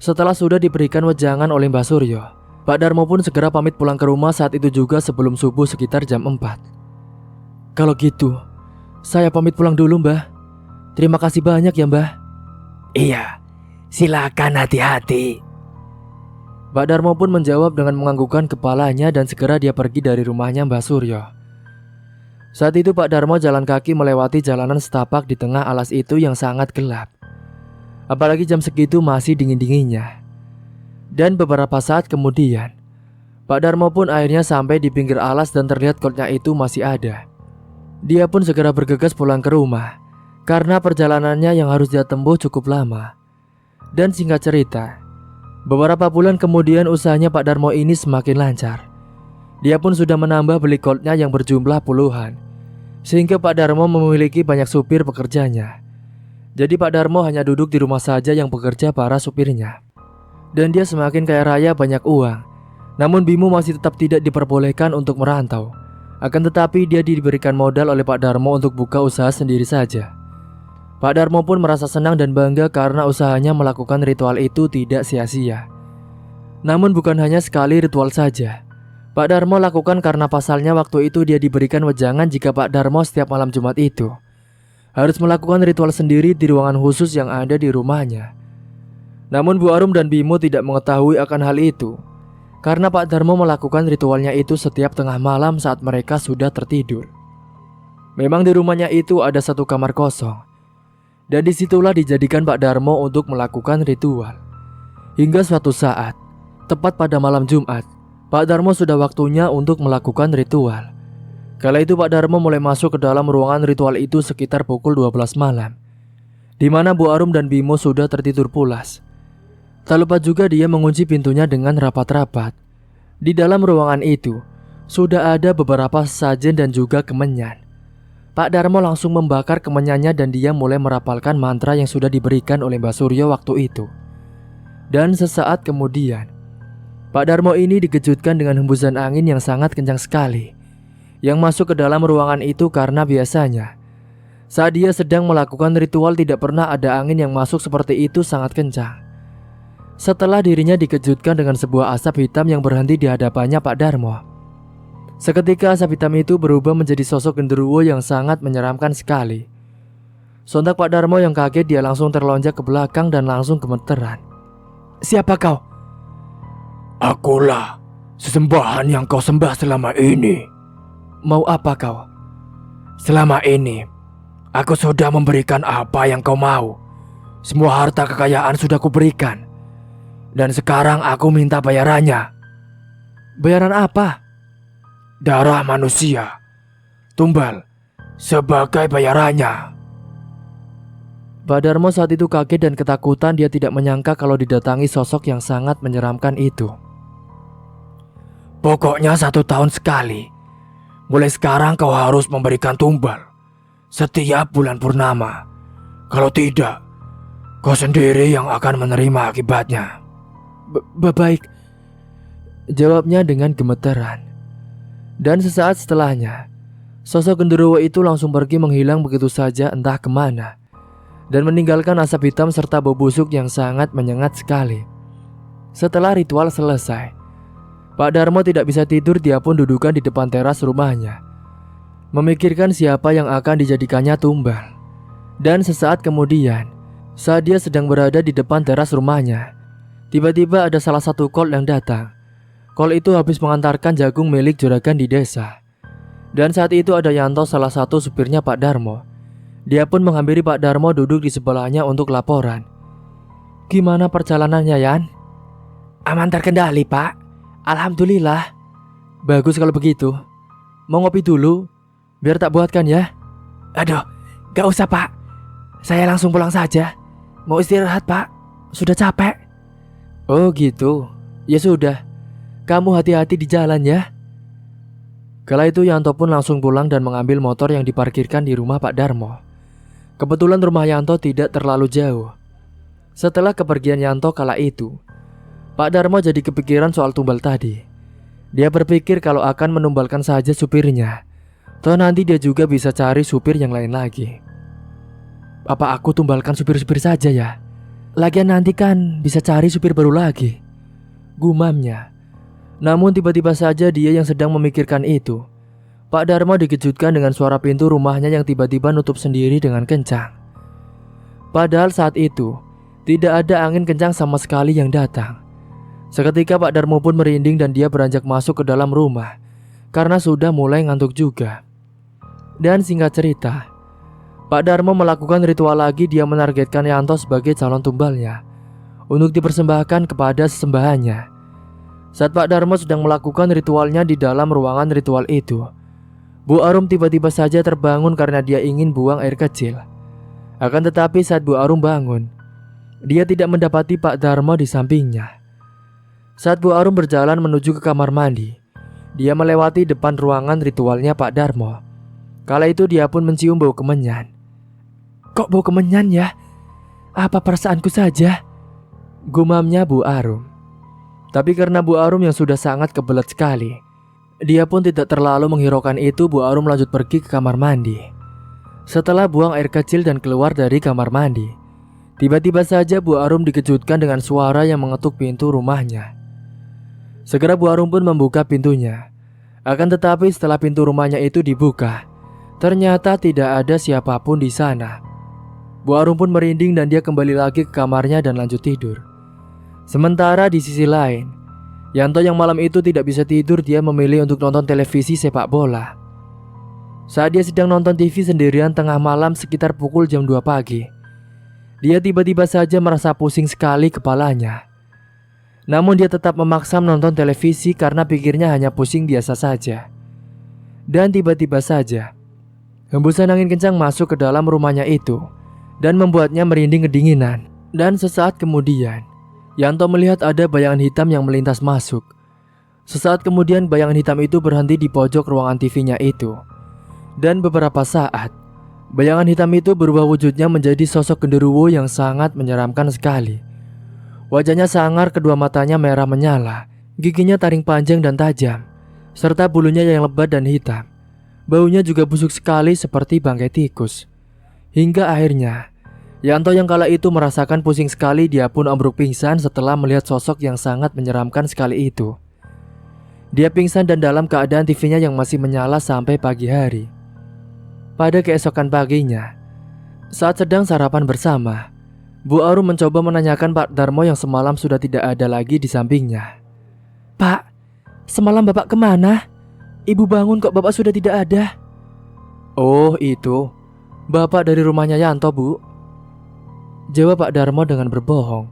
Setelah sudah diberikan wejangan oleh Mbah Suryo, Pak Darmo pun segera pamit pulang ke rumah saat itu juga sebelum subuh sekitar jam 4. Kalau gitu, saya pamit pulang dulu Mbah. Terima kasih banyak ya Mbah. Iya, silakan hati-hati. Pak Darmo pun menjawab dengan menganggukkan kepalanya dan segera dia pergi dari rumahnya Mbah Suryo. Saat itu Pak Darmo jalan kaki melewati jalanan setapak di tengah alas itu yang sangat gelap. Apalagi jam segitu masih dingin-dinginnya. Dan beberapa saat kemudian, Pak Darmo pun akhirnya sampai di pinggir alas dan terlihat kotnya itu masih ada. Dia pun segera bergegas pulang ke rumah, karena perjalanannya yang harus dia tempuh cukup lama. Dan singkat cerita, beberapa bulan kemudian usahanya Pak Darmo ini semakin lancar. Dia pun sudah menambah beli kotnya yang berjumlah puluhan, sehingga Pak Darmo memiliki banyak supir pekerjanya. Jadi Pak Darmo hanya duduk di rumah saja yang bekerja para supirnya. Dan dia semakin kaya raya banyak uang. Namun Bimo masih tetap tidak diperbolehkan untuk merantau. Akan tetapi dia diberikan modal oleh Pak Darmo untuk buka usaha sendiri saja. Pak Darmo pun merasa senang dan bangga karena usahanya melakukan ritual itu tidak sia-sia. Namun bukan hanya sekali ritual saja. Pak Darmo lakukan karena pasalnya waktu itu dia diberikan wejangan jika Pak Darmo setiap malam Jumat itu harus melakukan ritual sendiri di ruangan khusus yang ada di rumahnya. Namun Bu Arum dan Bimo tidak mengetahui akan hal itu, karena Pak Darmo melakukan ritualnya itu setiap tengah malam saat mereka sudah tertidur. Memang di rumahnya itu ada satu kamar kosong, dan disitulah dijadikan Pak Darmo untuk melakukan ritual. Hingga suatu saat, tepat pada malam Jumat, Pak Darmo sudah waktunya untuk melakukan ritual. Kala itu Pak Darmo mulai masuk ke dalam ruangan ritual itu sekitar pukul 12 malam, di mana Bu Arum dan Bimo sudah tertidur pulas. Tak lupa juga dia mengunci pintunya dengan rapat-rapat. Di dalam ruangan itu sudah ada beberapa sesajen dan juga kemenyan. Pak Darmo langsung membakar kemenyannya dan dia mulai merapalkan mantra yang sudah diberikan oleh Mbah Suryo waktu itu. Dan sesaat kemudian, Pak Darmo ini dikejutkan dengan hembusan angin yang sangat kencang sekali yang masuk ke dalam ruangan itu, karena biasanya saat dia sedang melakukan ritual tidak pernah ada angin yang masuk seperti itu sangat kencang. Setelah dirinya dikejutkan dengan sebuah asap hitam yang berhenti di hadapannya Pak Darmo. Seketika asap hitam itu berubah menjadi sosok genderuwo yang sangat menyeramkan sekali. Sontak Pak Darmo yang kaget, dia langsung terlonjak ke belakang dan langsung gemeteran. "Siapa kau?" "Akulah sesembahan yang kau sembah selama ini." "Mau apa kau?" "Selama ini aku sudah memberikan apa yang kau mau. Semua harta kekayaan sudah kuberikan. Dan sekarang aku minta bayarannya." "Bayaran apa?" "Darah manusia. Tumbal sebagai bayarannya." Pak Darmo saat itu kaget dan ketakutan, dia tidak menyangka kalau didatangi sosok yang sangat menyeramkan itu. "Pokoknya 1 tahun sekali. Mulai sekarang kau harus memberikan tumbal setiap bulan purnama. Kalau tidak, kau sendiri yang akan menerima akibatnya. Baik, jawabnya dengan gemeteran. Dan sesaat setelahnya, sosok genderuwo itu langsung pergi menghilang begitu saja entah kemana, dan meninggalkan asap hitam serta bau busuk yang sangat menyengat sekali. Setelah ritual selesai, Pak Darmo tidak bisa tidur. Dia pun dudukan di depan teras rumahnya, memikirkan siapa yang akan dijadikannya tumbal. Dan sesaat kemudian, saat dia sedang berada di depan teras rumahnya, tiba-tiba ada salah satu kol yang datang. Kol itu habis mengantarkan jagung milik juragan di desa. Dan saat itu ada Yanto, salah satu supirnya Pak Darmo. Dia pun menghampiri Pak Darmo duduk di sebelahnya untuk laporan. Gimana perjalanannya, Yan? Aman terkendali, Pak. Alhamdulillah. Bagus kalau begitu. Mau ngopi dulu? Biar tak buatkan ya. Aduh, gak usah, Pak. Saya langsung pulang saja. Mau istirahat, Pak. Sudah capek. Oh gitu. Ya sudah. Kamu hati-hati di jalan ya. Kala itu Yanto pun langsung pulang dan mengambil motor yang diparkirkan di rumah Pak Darmo. Kebetulan rumah Yanto tidak terlalu jauh. Setelah kepergian Yanto kala itu, Pak Darmo jadi kepikiran soal tumbal tadi. Dia berpikir kalau akan menumbalkan saja supirnya, toh nanti dia juga bisa cari supir yang lain lagi. Apa aku tumbalkan supir-supir saja ya? Lagian nanti kan bisa cari supir baru lagi, gumamnya. Namun tiba-tiba saja dia yang sedang memikirkan itu, Pak Darmo dikejutkan dengan suara pintu rumahnya yang tiba-tiba nutup sendiri dengan kencang. Padahal saat itu tidak ada angin kencang sama sekali yang datang. Seketika Pak Darmo pun merinding dan dia beranjak masuk ke dalam rumah karena sudah mulai ngantuk juga. Dan singkat cerita, Pak Darmo melakukan ritual lagi. Dia menargetkan Yanto sebagai calon tumbalnya untuk dipersembahkan kepada sesembahannya. Saat Pak Darmo sedang melakukan ritualnya di dalam ruangan ritual itu, Bu Arum tiba-tiba saja terbangun karena dia ingin buang air kecil. Akan tetapi saat Bu Arum bangun, dia tidak mendapati Pak Darmo di sampingnya. Saat Bu Arum berjalan menuju ke kamar mandi, dia melewati depan ruangan ritualnya Pak Darmo. Kala itu dia pun mencium bau kemenyan. Kok bau kemenyan ya? Apa perasaanku saja? Gumamnya Bu Arum. Tapi karena Bu Arum yang sudah sangat kebelet sekali, dia pun tidak terlalu menghiraukan itu. Bu Arum lanjut pergi ke kamar mandi. Setelah buang air kecil dan keluar dari kamar mandi, tiba-tiba saja Bu Arum dikejutkan dengan suara yang mengetuk pintu rumahnya. Segera Bu Arum pun membuka pintunya. Akan tetapi setelah pintu rumahnya itu dibuka, ternyata tidak ada siapapun di sana. Bu Arum pun merinding dan dia kembali lagi ke kamarnya dan lanjut tidur. Sementara di sisi lain, Yanto yang malam itu tidak bisa tidur. Dia memilih untuk nonton televisi sepak bola. Saat dia sedang nonton TV sendirian tengah malam sekitar pukul jam 2 pagi, dia tiba-tiba saja merasa pusing sekali kepalanya. Namun dia tetap memaksa menonton televisi karena pikirnya hanya pusing biasa saja. Dan tiba-tiba saja hembusan angin kencang masuk ke dalam rumahnya itu dan membuatnya merinding kedinginan. Dan sesaat kemudian Yanto melihat ada bayangan hitam yang melintas masuk. Sesaat kemudian bayangan hitam itu berhenti di pojok ruangan TV-nya itu. Dan beberapa saat, bayangan hitam itu berubah wujudnya menjadi sosok genderuwo yang sangat menyeramkan sekali. Wajahnya sangar, kedua matanya merah menyala, giginya taring panjang dan tajam, serta bulunya yang lebat dan hitam. Baunya juga busuk sekali seperti bangkai tikus. Hingga akhirnya Yanto yang kala itu merasakan pusing sekali. Dia pun ambruk pingsan setelah melihat sosok yang sangat menyeramkan sekali itu. Dia pingsan dan dalam keadaan TV-nya yang masih menyala sampai pagi hari. Pada keesokan paginya, saat sedang sarapan bersama, Bu Arum mencoba menanyakan Pak Darmo yang semalam sudah tidak ada lagi di sampingnya. Pak, semalam Bapak kemana? Ibu bangun kok Bapak sudah tidak ada. Oh itu, Bapak dari rumahnya Yanto, Bu, jawab Pak Darmo dengan berbohong.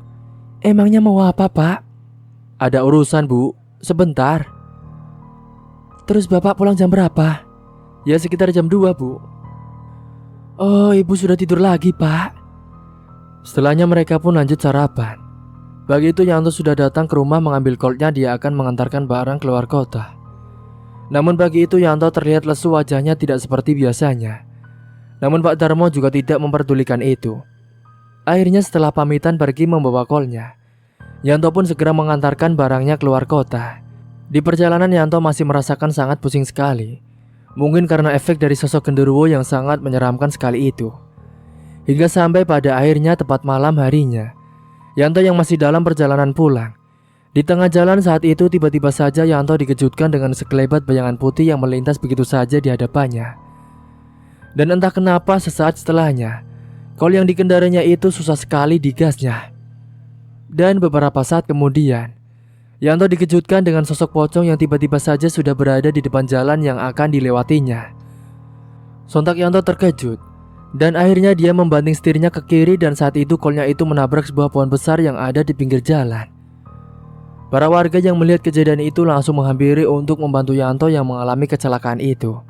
Emangnya mau apa, Pak? Ada urusan, Bu, sebentar. Terus Bapak pulang jam berapa? Ya sekitar jam 2, Bu. Oh, Ibu sudah tidur lagi, Pak. Setelahnya mereka pun lanjut sarapan. Pagi itu Yanto sudah datang ke rumah mengambil kolnya. Dia akan mengantarkan barang keluar kota. Namun pagi itu Yanto terlihat lesu, wajahnya tidak seperti biasanya. Namun Pak Darmo juga tidak memperdulikan itu. Akhirnya setelah pamitan pergi membawa kolnya, Yanto pun segera mengantarkan barangnya keluar kota. Di perjalanan Yanto masih merasakan sangat pusing sekali. Mungkin karena efek dari sosok genderuwo yang sangat menyeramkan sekali itu. Hingga sampai pada akhirnya tepat malam harinya, Yanto yang masih dalam perjalanan pulang. Di tengah jalan saat itu tiba-tiba saja Yanto dikejutkan dengan sekelebat bayangan putih yang melintas begitu saja di hadapannya. Dan entah kenapa sesaat setelahnya, kol yang dikendarainya itu susah sekali digasnya. Dan beberapa saat kemudian, Yanto dikejutkan dengan sosok pocong yang tiba-tiba saja sudah berada di depan jalan yang akan dilewatinya. Sontak Yanto terkejut, dan akhirnya dia membanting setirnya ke kiri dan saat itu kolnya itu menabrak sebuah pohon besar yang ada di pinggir jalan. Para warga yang melihat kejadian itu langsung menghampiri untuk membantu Yanto yang mengalami kecelakaan itu.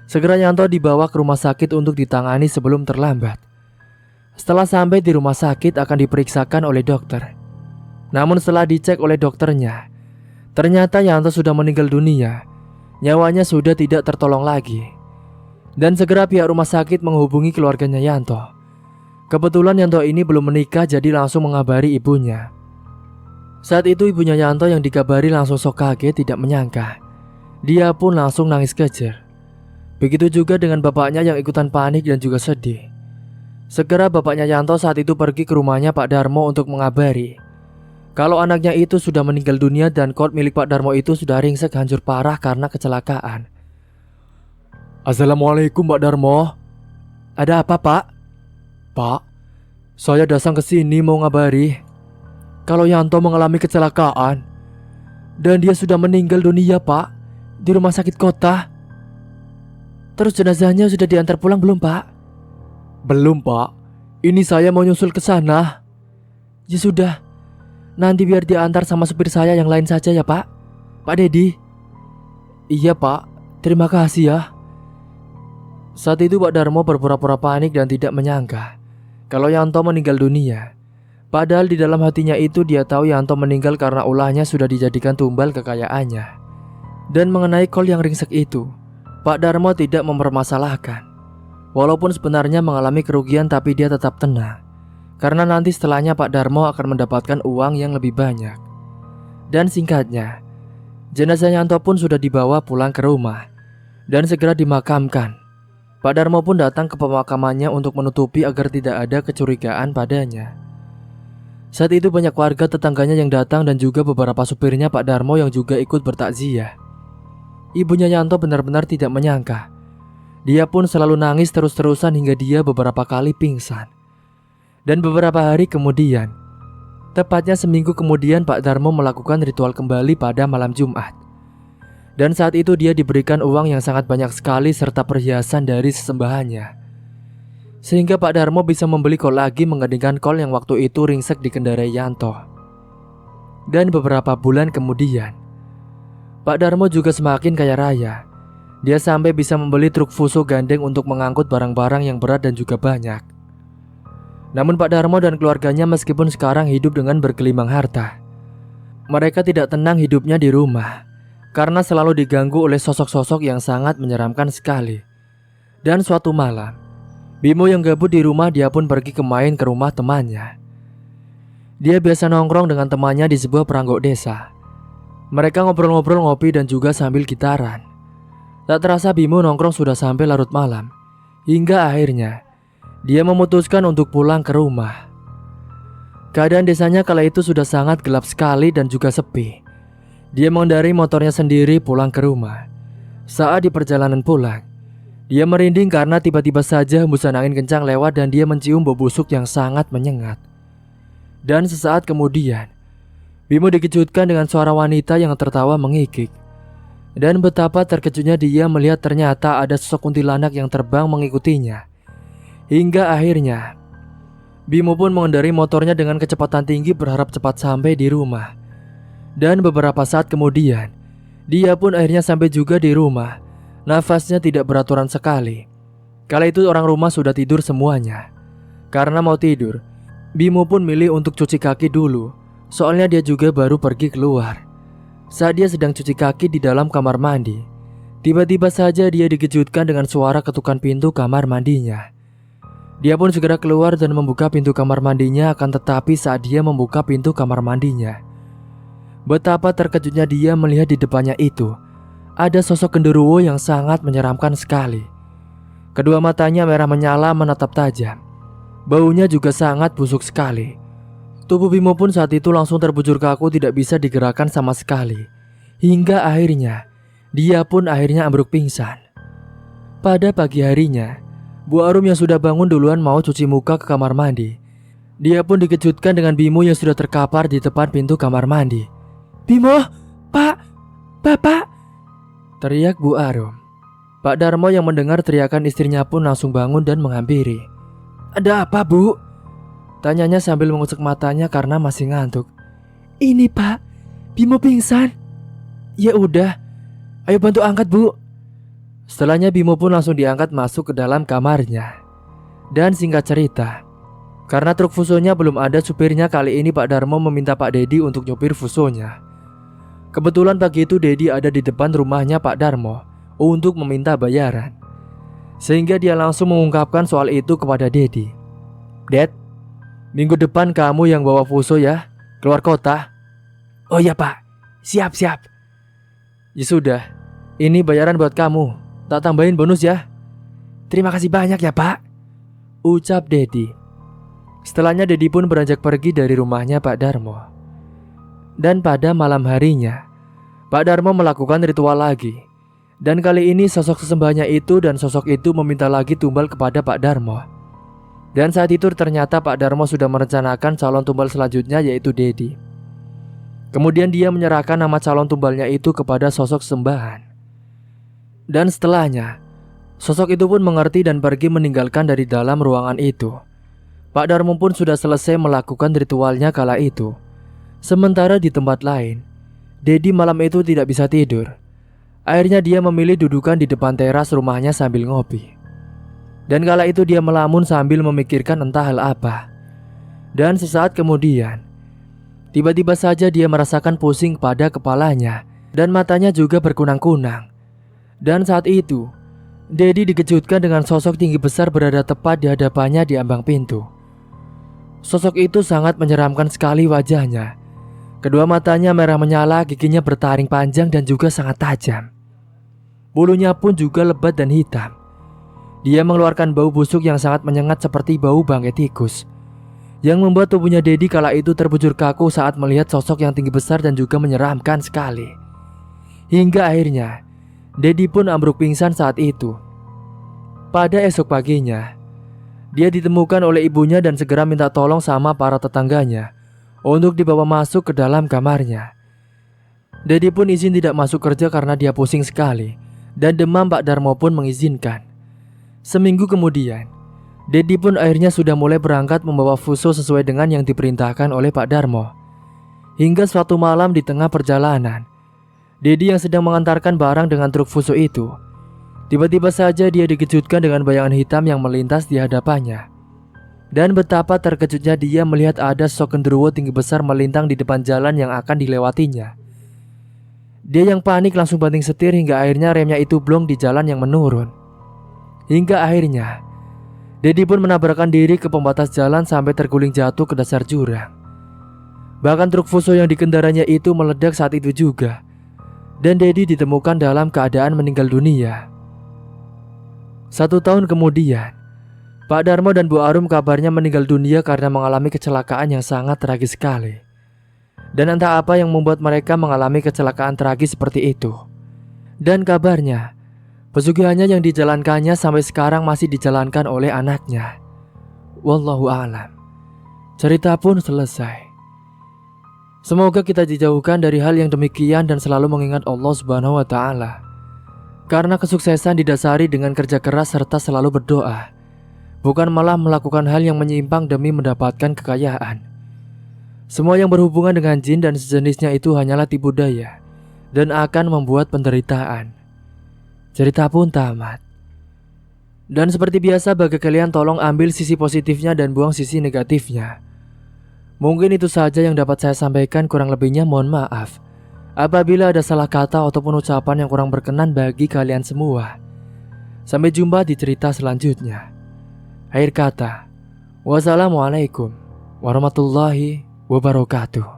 Segera Yanto dibawa ke rumah sakit untuk ditangani sebelum terlambat. Setelah sampai di rumah sakit akan diperiksakan oleh dokter. Namun setelah dicek oleh dokternya, ternyata Yanto sudah meninggal dunia. Nyawanya sudah tidak tertolong lagi. Dan segera pihak rumah sakit menghubungi keluarganya Yanto. Kebetulan Yanto ini belum menikah jadi langsung mengabari ibunya. Saat itu ibunya Yanto yang dikabari langsung sok kaget tidak menyangka. Dia pun langsung nangis kejer. Begitu juga dengan bapaknya yang ikutan panik dan juga sedih. Segera bapaknya Yanto saat itu pergi ke rumahnya Pak Darmo untuk mengabari kalau anaknya itu sudah meninggal dunia dan kot milik Pak Darmo itu sudah ringsek hancur parah karena kecelakaan. Assalamualaikum Pak Darmo. Ada apa Pak? Pak, saya datang ke sini mau ngabari kalau Yanto mengalami kecelakaan dan dia sudah meninggal dunia Pak di rumah sakit kota. Terus jenazahnya sudah diantar pulang belum Pak? Belum Pak, ini saya mau nyusul ke sana. Ya sudah, nanti biar diantar sama supir saya yang lain saja ya Pak. Pak Dedi. Iya Pak, terima kasih ya. Saat itu Pak Darmo berpura-pura panik dan tidak menyangka kalau Yanto meninggal dunia. Padahal di dalam hatinya itu dia tahu Yanto meninggal karena ulahnya sudah dijadikan tumbal kekayaannya. Dan mengenai kol yang ringsek itu, Pak Darmo tidak mempermasalahkan. Walaupun sebenarnya mengalami kerugian tapi dia tetap tenang. Karena nanti setelahnya Pak Darmo akan mendapatkan uang yang lebih banyak. Dan singkatnya, jenazah Yanto pun sudah dibawa pulang ke rumah dan segera dimakamkan. Pak Darmo pun datang ke pemakamannya untuk menutupi agar tidak ada kecurigaan padanya. Saat itu banyak warga tetangganya yang datang dan juga beberapa supirnya Pak Darmo yang juga ikut bertakziah. Ibunya Yanto benar-benar tidak menyangka. Dia pun selalu nangis terus-terusan hingga dia beberapa kali pingsan. Dan beberapa hari kemudian, tepatnya seminggu kemudian Pak Darmo melakukan ritual kembali pada malam Jumat. Dan saat itu dia diberikan uang yang sangat banyak sekali serta perhiasan dari sesembahannya. Sehingga Pak Darmo bisa membeli kol lagi menggantikan kol yang waktu itu ringsek dikendarai Yanto. Dan beberapa bulan kemudian, Pak Darmo juga semakin kaya raya. Dia sampai bisa membeli truk fuso gandeng untuk mengangkut barang-barang yang berat dan juga banyak. Namun Pak Darmo dan keluarganya meskipun sekarang hidup dengan bergelimang harta, mereka tidak tenang hidupnya di rumah karena selalu diganggu oleh sosok-sosok yang sangat menyeramkan sekali. Dan suatu malam, Bimo yang gabut di rumah dia pun pergi main ke rumah temannya. Dia biasa nongkrong dengan temannya di sebuah peranggok desa. Mereka ngobrol-ngobrol ngopi dan juga sambil gitaran. Tak terasa Bimo nongkrong sudah sampai larut malam. Hingga akhirnya dia memutuskan untuk pulang ke rumah. Keadaan desanya kala itu sudah sangat gelap sekali dan juga sepi. Dia mengendarai motornya sendiri pulang ke rumah. Saat di perjalanan pulang, dia merinding karena tiba-tiba saja hembusan angin kencang lewat dan dia mencium bau busuk yang sangat menyengat. Dan sesaat kemudian, Bimo dikejutkan dengan suara wanita yang tertawa mengikik. Dan betapa terkejutnya dia melihat ternyata ada sosok kuntilanak yang terbang mengikutinya. Hingga akhirnya, Bimo pun mengendarai motornya dengan kecepatan tinggi berharap cepat sampai di rumah. Dan beberapa saat kemudian, dia pun akhirnya sampai juga di rumah. Nafasnya tidak beraturan sekali. Kala itu orang rumah sudah tidur semuanya. Karena mau tidur, Bimo pun milih untuk cuci kaki dulu. Soalnya dia juga baru pergi keluar. Saat dia sedang cuci kaki di dalam kamar mandi, Tiba-tiba saja dia dikejutkan dengan suara ketukan pintu kamar mandinya. Dia pun segera keluar dan membuka pintu kamar mandinya, akan tetapi saat dia membuka pintu kamar mandinya, betapa terkejutnya dia melihat di depannya itu ada sosok genderuwo yang sangat menyeramkan sekali. Kedua matanya merah menyala menatap tajam. Baunya juga sangat busuk sekali. Tubuh Bimo pun saat itu langsung terbujur kaku, tidak bisa digerakkan sama sekali. Hingga akhirnya dia pun ambruk pingsan. Pada pagi harinya, Bu Arum yang sudah bangun duluan mau cuci muka ke kamar mandi. Dia pun dikejutkan dengan Bimo yang sudah terkapar di depan pintu kamar mandi. "Bimo, Pak, Bapak!" teriak Bu Arum. Pak Darmo yang mendengar teriakan istrinya pun langsung bangun dan menghampiri. "Ada apa, Bu?" tanyanya sambil mengusap matanya karena masih ngantuk. "Ini, Pak, Bimo pingsan." "Ya udah, ayo bantu angkat, Bu." Setelahnya Bimo pun langsung diangkat masuk ke dalam kamarnya. Dan singkat cerita, karena truk fusonya belum ada supirnya, kali ini Pak Darmo meminta Pak Dedi untuk nyupir fusonya. Kebetulan pagi itu Dedi ada di depan rumahnya Pak Darmo untuk meminta bayaran, sehingga dia langsung mengungkapkan soal itu kepada Dedi. "Ded, minggu depan kamu yang bawa fuso ya, keluar kota." "Oh ya Pak, siap." "Ya sudah, ini bayaran buat kamu. Tak tambahin bonus ya." "Terima kasih banyak ya Pak," ucap Dedi. Setelahnya Dedi pun beranjak pergi dari rumahnya Pak Darmo. Dan pada malam harinya, Pak Darmo melakukan ritual lagi. Dan kali ini sosok sesembahnya itu dan sosok itu meminta lagi tumbal kepada Pak Darmo. Dan saat itu ternyata Pak Darmo sudah merencanakan calon tumbal selanjutnya, yaitu Dedi. Kemudian dia menyerahkan nama calon tumbalnya itu kepada sosok sembahan. Dan setelahnya, sosok itu pun mengerti dan pergi meninggalkan dari dalam ruangan itu. Pak Darmo pun sudah selesai melakukan ritualnya kala itu. Sementara di tempat lain, Dedi malam itu tidak bisa tidur. Akhirnya dia memilih dudukan di depan teras rumahnya sambil ngopi. Dan kala itu dia melamun sambil memikirkan entah hal apa. Dan sesaat kemudian, tiba-tiba saja dia merasakan pusing pada kepalanya dan matanya juga berkunang-kunang. Dan saat itu, Dedi dikejutkan dengan sosok tinggi besar berada tepat di hadapannya di ambang pintu. Sosok itu sangat menyeramkan sekali wajahnya. Kedua matanya merah menyala, giginya bertaring panjang dan juga sangat tajam. Bulunya pun juga lebat dan hitam. Dia mengeluarkan bau busuk yang sangat menyengat seperti bau bangkai tikus, yang membuat tubuhnya Dedi kala itu terbujur kaku saat melihat sosok yang tinggi besar dan juga menyeramkan sekali. Hingga akhirnya Dedi pun ambruk pingsan saat itu. Pada esok paginya, dia ditemukan oleh ibunya dan segera minta tolong sama para tetangganya untuk dibawa masuk ke dalam kamarnya. Dedi pun izin tidak masuk kerja karena dia pusing sekali, dan demam Pak Darmo pun mengizinkan. Seminggu kemudian, Dedi pun akhirnya sudah mulai berangkat membawa fuso sesuai dengan yang diperintahkan oleh Pak Darmo. Hingga suatu malam di tengah perjalanan, Dedi yang sedang mengantarkan barang dengan truk fuso itu, tiba-tiba saja dia dikejutkan dengan bayangan hitam yang melintas di hadapannya. Dan betapa terkejutnya dia melihat ada sosok genderuwo tinggi besar melintang di depan jalan yang akan dilewatinya. Dia yang panik langsung banting setir hingga akhirnya remnya itu blong di jalan yang menurun. Hingga akhirnya Dedi pun menabrakkan diri ke pembatas jalan sampai terguling jatuh ke dasar jurang. Bahkan truk fuso yang dikendaranya itu meledak saat itu juga. Dan Dedi ditemukan dalam keadaan meninggal dunia. 1 tahun kemudian, Pak Darmo dan Bu Arum kabarnya meninggal dunia karena mengalami kecelakaan yang sangat tragis sekali. Dan entah apa yang membuat mereka mengalami kecelakaan tragis seperti itu. Dan kabarnya, pesugihannya yang dijalankannya sampai sekarang masih dijalankan oleh anaknya. Wallahu a'lam. Cerita pun selesai. Semoga kita dijauhkan dari hal yang demikian dan selalu mengingat Allah Subhanahu wa Ta'ala. Karena kesuksesan didasari dengan kerja keras serta selalu berdoa, bukan malah melakukan hal yang menyimpang demi mendapatkan kekayaan. Semua yang berhubungan dengan jin dan sejenisnya itu hanyalah tipu daya dan akan membuat penderitaan. Cerita pun tamat. Dan seperti biasa bagi kalian, tolong ambil sisi positifnya dan buang sisi negatifnya. Mungkin itu saja yang dapat saya sampaikan, kurang lebihnya mohon maaf. apabila ada salah kata ataupun ucapan yang kurang berkenan bagi kalian semua. Sampai jumpa di cerita selanjutnya. Akhir kata, wassalamualaikum warahmatullahi wabarakatuh.